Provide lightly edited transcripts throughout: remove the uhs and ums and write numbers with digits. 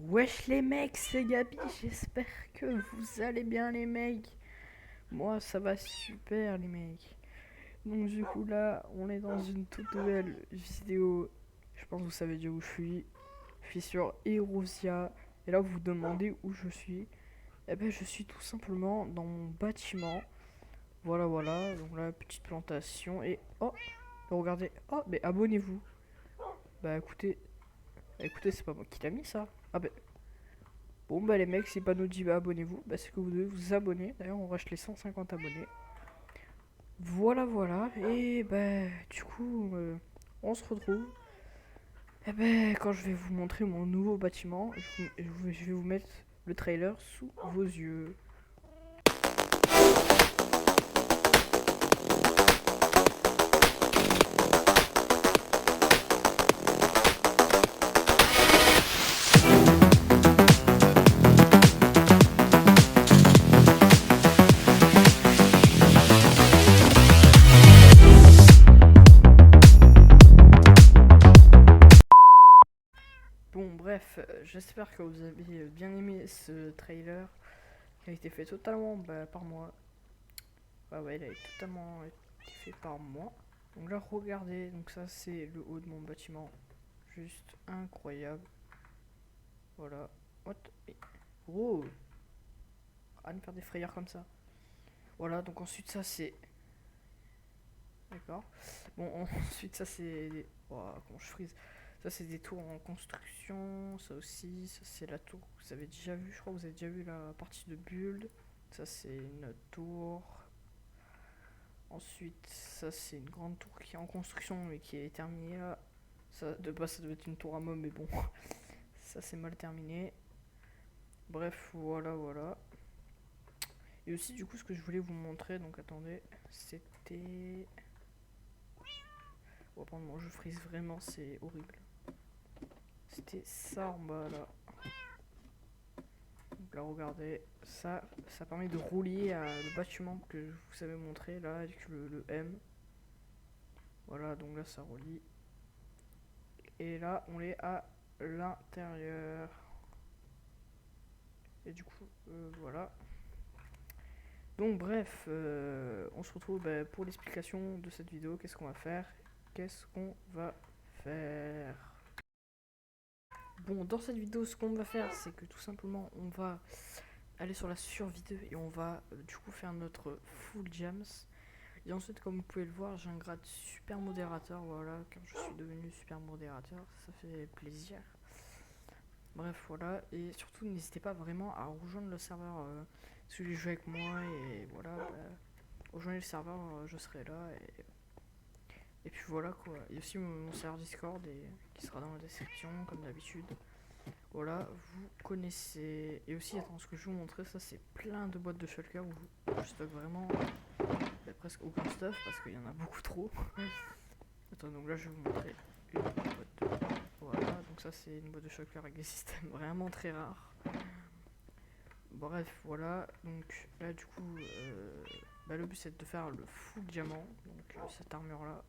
Wesh les mecs, c'est Gabi, j'espère que vous allez bien les mecs. Moi ça va super les mecs. Donc du coup là, on est dans une toute nouvelle vidéo. Je pense que vous savez déjà où je suis. Je suis sur Erosia. Et là vous vous demandez où je suis. Eh ben je suis tout simplement dans mon bâtiment. Voilà voilà, donc là petite plantation. Et oh, regardez, oh mais abonnez-vous. Bah écoutez c'est pas moi qui l'a mis ça. Ah bah bon bah les mecs, si pas nous dit bah, abonnez-vous, bah c'est que vous devez vous abonner. D'ailleurs on rush les 150 abonnés. Voilà voilà. Et bah du coup on se retrouve. Et ben quand je vais vous montrer mon nouveau bâtiment, je vais vous mettre le trailer sous vos yeux. Bon bref, j'espère que vous avez bien aimé ce trailer qui a été fait totalement par moi. Ah ouais, il a totalement été fait par moi. Donc là regardez, donc ça c'est le haut de mon bâtiment. Juste incroyable. Voilà. What? Oh! À me faire des frayeurs comme ça. Voilà, donc ensuite ça c'est. D'accord. Bon, ensuite ça c'est. Oh, comment je frise. Ça c'est des tours en construction. Ça aussi, ça c'est la tour que vous avez déjà vu. Je crois que vous avez déjà vu la partie de build. Ça c'est une tour. Ensuite, ça c'est une grande tour qui est en construction mais qui est terminée là. Ça, de base ça devait être une tour à môme mais bon. Ça c'est mal terminé. Bref, voilà, voilà. Et aussi, du coup, ce que je voulais vous montrer, donc attendez, c'était. Oh, pardon, moi je frise vraiment, c'est horrible. C'était ça en bas là. Donc là, regardez, ça permet de relier à le bâtiment que je vous avais montré là, avec le M. Voilà, donc là, ça relie. Et là, on est à l'intérieur. Et du coup, voilà. Donc bref, on se retrouve pour l'explication de cette vidéo. Qu'est-ce qu'on va faire? Qu'est-ce qu'on va faire? Bon, dans cette vidéo, ce qu'on va faire, c'est que tout simplement, on va aller sur la survie 2 et on va du coup faire notre full jams. Et ensuite, comme vous pouvez le voir, j'ai un grade super modérateur, voilà, car je suis devenu super modérateur, ça fait plaisir. Bref, voilà, et surtout, n'hésitez pas vraiment à rejoindre le serveur si vous voulez jouer avec moi, et voilà, rejoignez le serveur, je serai là, et puis voilà quoi. Il y a aussi mon serveur Discord qui sera dans la description, comme d'habitude. Voilà, vous connaissez. Et aussi, attends, ce que je vais vous montrer, ça c'est plein de boîtes de shulker où je stocke vraiment presque aucun stuff parce qu'il y en a beaucoup trop. Attends, donc là je vais vous montrer une boîte de. Voilà, donc ça c'est une boîte de shulker avec des systèmes vraiment très rares. Bref, voilà, donc là du coup, le but c'est de faire le full diamant, donc cette armure là,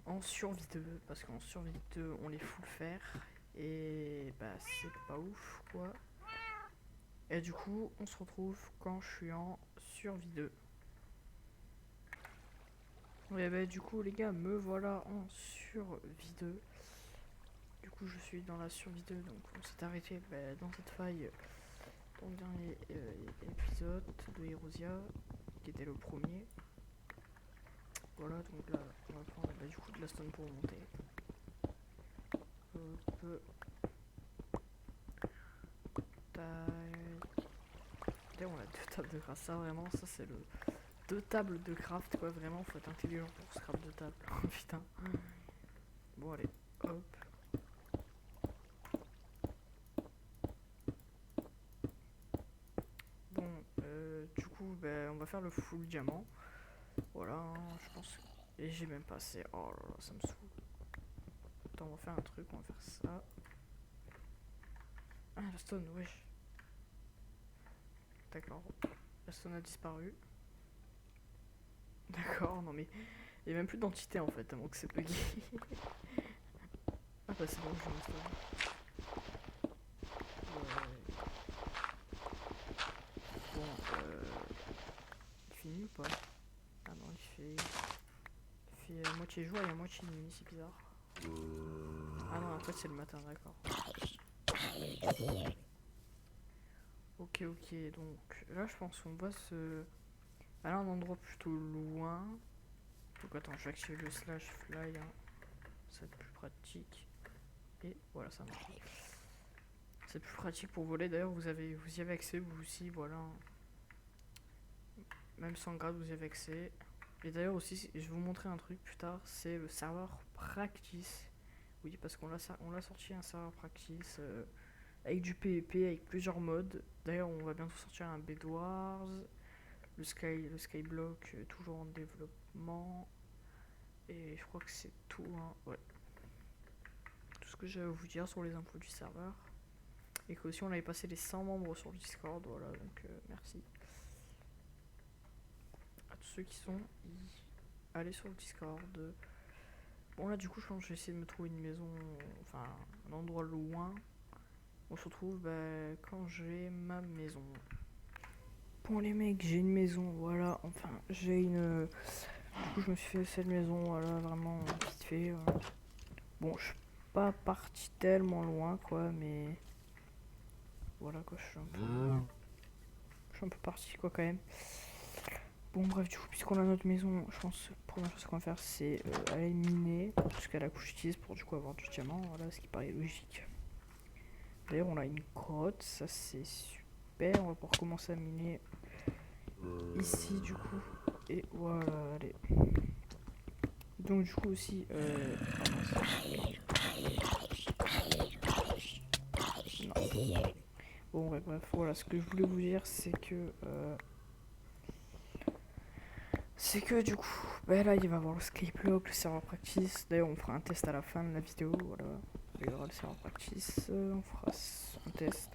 en survie 2, parce qu'en survie 2 on les full fer. Et bah c'est pas ouf quoi. Et du coup on se retrouve quand je suis en survie 2. Et bah du coup les gars, me voilà en survie 2. Du coup je suis dans la survie 2, donc on s'est arrêté dans cette faille dans le dernier épisode de Erosia, qui était le premier. Voilà, donc là on va prendre du coup de la stone pour monter. Hop. Tac. On a deux tables de grâce, ça vraiment, ça c'est le deux tables de craft quoi, vraiment faut être intelligent pour scrap deux tables. Putain. Bon allez, hop. Bon, du coup on va faire le full diamant. Voilà, hein, je pense. Et j'ai même pas assez. Oh là là, ça me saoule. Attends, on va faire un truc, on va faire ça. Ah la stone, wesh. D'accord. La stone a disparu. D'accord, non mais. Il n'y a même plus d'entité en fait, tellement que c'est buggy. Ah bah c'est bon, je vais stone. moitié jour et à moitié nuit, c'est bizarre. Ah non, en fait c'est le matin, d'accord. Ok, donc là je pense qu'on va se... aller à un endroit plutôt loin. Donc attends, je vais activer le slash fly, hein. Ça va être plus pratique. Et voilà, ça marche. C'est plus pratique pour voler, d'ailleurs vous y avez accès vous aussi, voilà. Même sans grade vous y avez accès. Et d'ailleurs aussi, je vais vous montrer un truc plus tard, c'est le serveur practice. Oui, parce qu'on l'a sorti un serveur practice avec du PvP, avec plusieurs modes. D'ailleurs, on va bientôt sortir un Bed Wars, le Skyblock toujours en développement. Et je crois que c'est tout, hein. Ouais. Tout ce que j'ai à vous dire sur les infos du serveur. Et qu'aussi on avait passé les 100 membres sur le Discord, voilà, donc merci à tous ceux qui sont allés sur le Discord. Bon là du coup je pense que je vais essayer de me trouver une maison, enfin un endroit loin. On se retrouve quand j'ai ma maison. Bon les mecs, j'ai une maison, voilà, enfin j'ai une... Du coup je me suis fait cette maison, voilà, vraiment vite fait. Bon je suis pas parti tellement loin quoi, mais... Voilà quoi, je suis un peu parti quoi quand même. Bon bref, du coup puisqu'on a notre maison, je pense que la première chose qu'on va faire c'est aller miner jusqu'à la couche 10 pour du coup avoir du diamant, voilà, ce qui paraît logique. D'ailleurs on a une grotte, ça c'est super, on va pouvoir commencer à miner ici du coup. Et voilà, allez. Donc du coup aussi... non. Bon ouais, bref, voilà, ce que je voulais vous dire c'est que... c'est que du coup, là il va y avoir le Skyblock, le serveur practice. D'ailleurs on fera un test à la fin de la vidéo, voilà. Il y aura le serveur practice, on fera un test.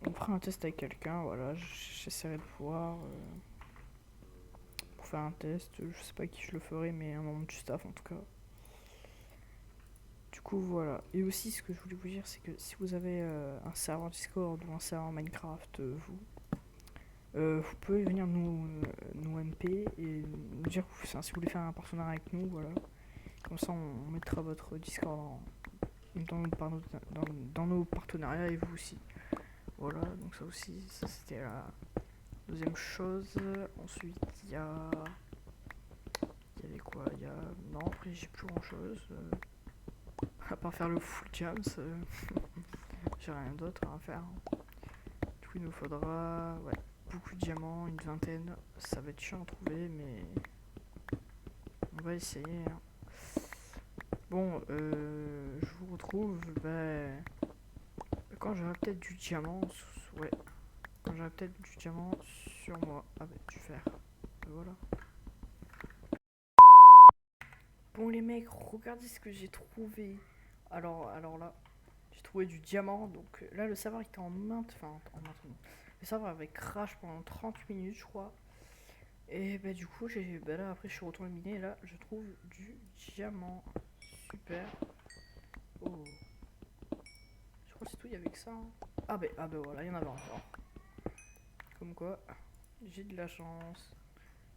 On fera un test avec quelqu'un, voilà, j'essaierai de voir pour faire un test. Je sais pas qui je le ferai, mais un membre du staff en tout cas. Du coup voilà. Et aussi ce que je voulais vous dire, c'est que si vous avez un serveur Discord ou un serveur Minecraft, vous pouvez venir nous MP et nous dire si vous voulez faire un partenariat avec nous, voilà. Comme ça on mettra votre Discord dans nos partenariats et vous aussi. Voilà, donc ça aussi, ça c'était la deuxième chose. Ensuite il y avait quoi? Non, après j'ai plus grand chose. À part faire le full jams, j'ai rien d'autre à faire. Du coup il nous faudra beaucoup de diamants, une vingtaine. Ça va être chiant à trouver mais on va essayer, hein. Bon, je vous retrouve quand j'aurai peut-être du diamant. Ouais, quand j'aurai peut-être du diamant sur moi. Du fer. Voilà. Bon les mecs, regardez ce que j'ai trouvé. Alors là, j'ai trouvé du diamant. Donc là le serveur était en maintenance. Le serveur avait crash pendant 30 minutes je crois. Et du coup là après je suis retourné miner et là je trouve du diamant. Super. Oh. Je crois que c'est tout, il y avait que ça, hein. Ah voilà, il y en avait encore. Comme quoi, j'ai de la chance.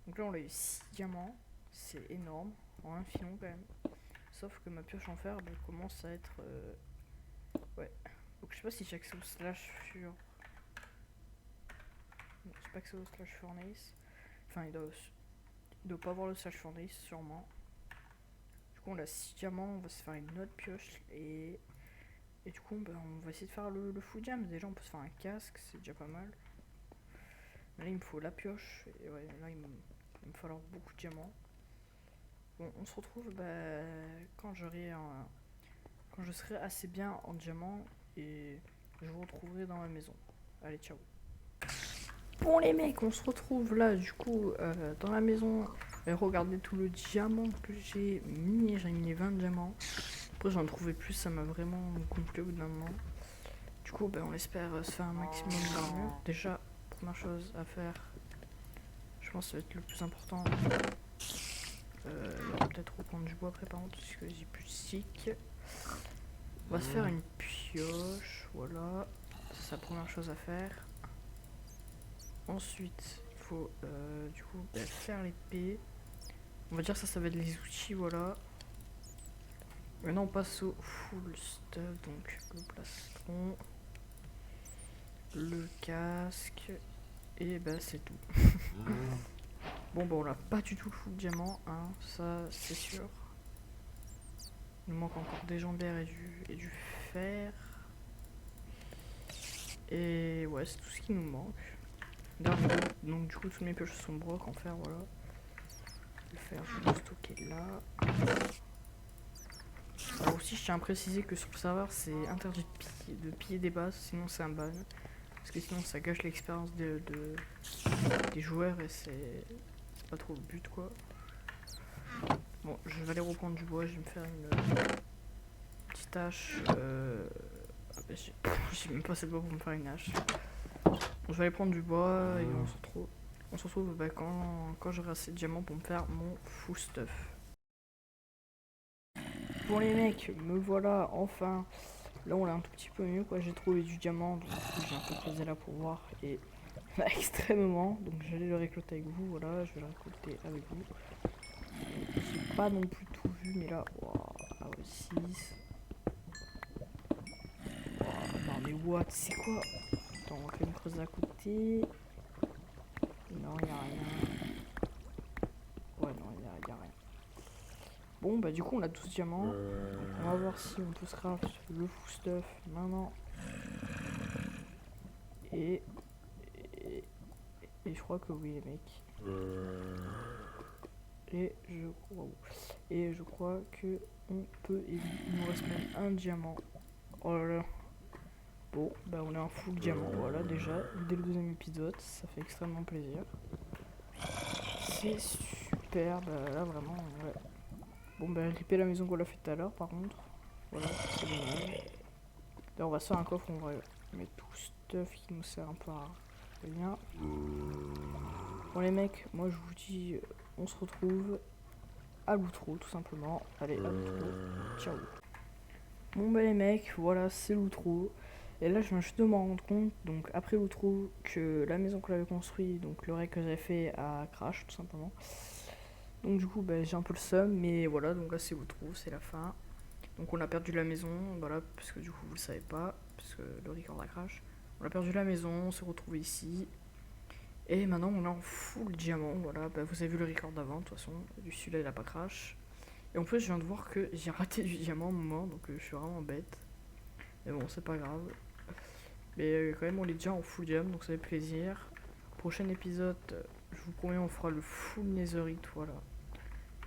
Donc là on a eu 6 diamants. C'est énorme. En un filon quand même. Sauf que ma pioche en fer commence à être... Ouais. Donc je sais pas si j'ai accès au slash sur... Non, j'ai pas accès au slash furnace. Enfin, il doit pas avoir le slash furnace, sûrement. Du coup, on a 6 diamants, on va se faire une autre pioche. Et du coup, on va essayer de faire le full jam. Déjà, on peut se faire un casque, c'est déjà pas mal. Là, il me faut la pioche. Et ouais, là, il va me falloir beaucoup de diamants. Bon, on se retrouve quand quand je serai assez bien en diamant et je vous retrouverai dans ma maison. Allez, ciao. Bon les mecs, on se retrouve là du coup dans la maison. Et regardez tout le diamant que j'ai miné. J'ai miné 20 diamants. Après j'en trouvais plus, ça m'a vraiment gonflé au bout d'un moment. Du coup on espère se faire un maximum d'armure. Déjà, première chose à faire, je pense que ça va être le plus important. Il va peut-être reprendre du bois après par contre, parce que j'ai plus de stick. On va se faire une pioche, voilà. C'est la première chose à faire. Ensuite, il faut du coup faire l'épée. On va dire ça va être les outils, voilà. Maintenant on passe au full stuff, donc le plastron, le casque, et bah c'est tout. Bon bah on a pas du tout le full diamant, hein, ça c'est sûr. Il nous manque encore des jambières et du fer. Et ouais, c'est tout ce qui nous manque. Donc du coup toutes mes pioches sont broc en fer, voilà. Le fer je vais le stocker là. Alors aussi je tiens à préciser que sur le serveur c'est interdit de piller des bases, sinon c'est un ban. Parce que sinon ça gâche l'expérience des joueurs et c'est pas trop le but quoi. Bon, je vais aller reprendre du bois, je vais me faire une petite tâche. J'ai même pas assez de bois pour me faire une hache. Je vais aller prendre du bois et on se retrouve bah, quand j'aurai assez de diamants pour me faire mon full stuff. Bon les mecs, me voilà enfin. Là on l'a un tout petit peu mieux quoi, j'ai trouvé du diamant, donc j'ai un peu posé là pour voir et extrêmement. Donc j'allais le récolter avec vous, voilà, je vais le récolter avec vous. J'ai pas non plus tout vu, mais là, wow, AO6. Wow, non mais what, c'est quoi? Attends, on va quand même creuser à côté. Non, y'a rien. Ouais, non, y'a rien. Bon, bah du coup, on a 12 diamants. Donc, on va voir si on peut se craft le full stuff maintenant. Et je crois que oui, les mecs. Et je crois que on peut. Il nous reste même un diamant. Oh là là. Bon, bah on a un full diamant, voilà déjà, dès le deuxième épisode, ça fait extrêmement plaisir. C'est super, bah là vraiment, ouais. Bon bah ripper la maison qu'on a fait tout à l'heure par contre, voilà, c'est dommage. Là on va se faire un coffre, on va mettre tout stuff qui nous sert un peu à rien. Bon les mecs, moi je vous dis, on se retrouve à l'outro tout simplement. Allez, à l'outro, ciao. Bon bah les mecs, voilà, c'est l'outro. Et là je viens juste de m'en rendre compte, donc après l'outro, que la maison qu'on avait construite, donc le raid que j'avais fait a crash tout simplement. Donc du coup bah, j'ai un peu le seum, mais voilà, donc là c'est l'outro, c'est la fin. Donc on a perdu la maison, voilà, parce que du coup vous le savez pas, parce que le record a crash. On a perdu la maison, on s'est retrouvé ici. Et maintenant on est en full diamant, voilà, bah, vous avez vu le record d'avant de toute façon, celui-là il a pas crash. Et en plus je viens de voir que j'ai raté du diamant au moment, donc je suis vraiment bête. Mais bon, c'est pas grave. Mais quand même, on est déjà en full diam, donc ça fait plaisir. Prochain épisode, je vous promets, on fera le full netherite, voilà.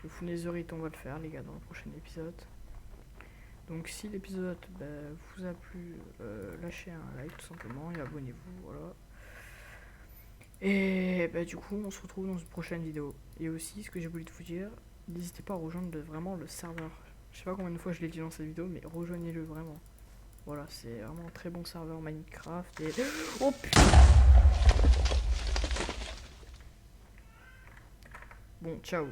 Le full netherite, on va le faire, les gars, dans le prochain épisode. Donc si l'épisode vous a plu, lâchez un like tout simplement et abonnez-vous, voilà. Et bah, du coup, on se retrouve dans une prochaine vidéo. Et aussi, ce que j'ai voulu vous dire, n'hésitez pas à rejoindre vraiment le serveur. Je sais pas combien de fois je l'ai dit dans cette vidéo, mais rejoignez-le vraiment. Voilà, c'est vraiment un très bon serveur Minecraft et... Oh putain! Bon, ciao!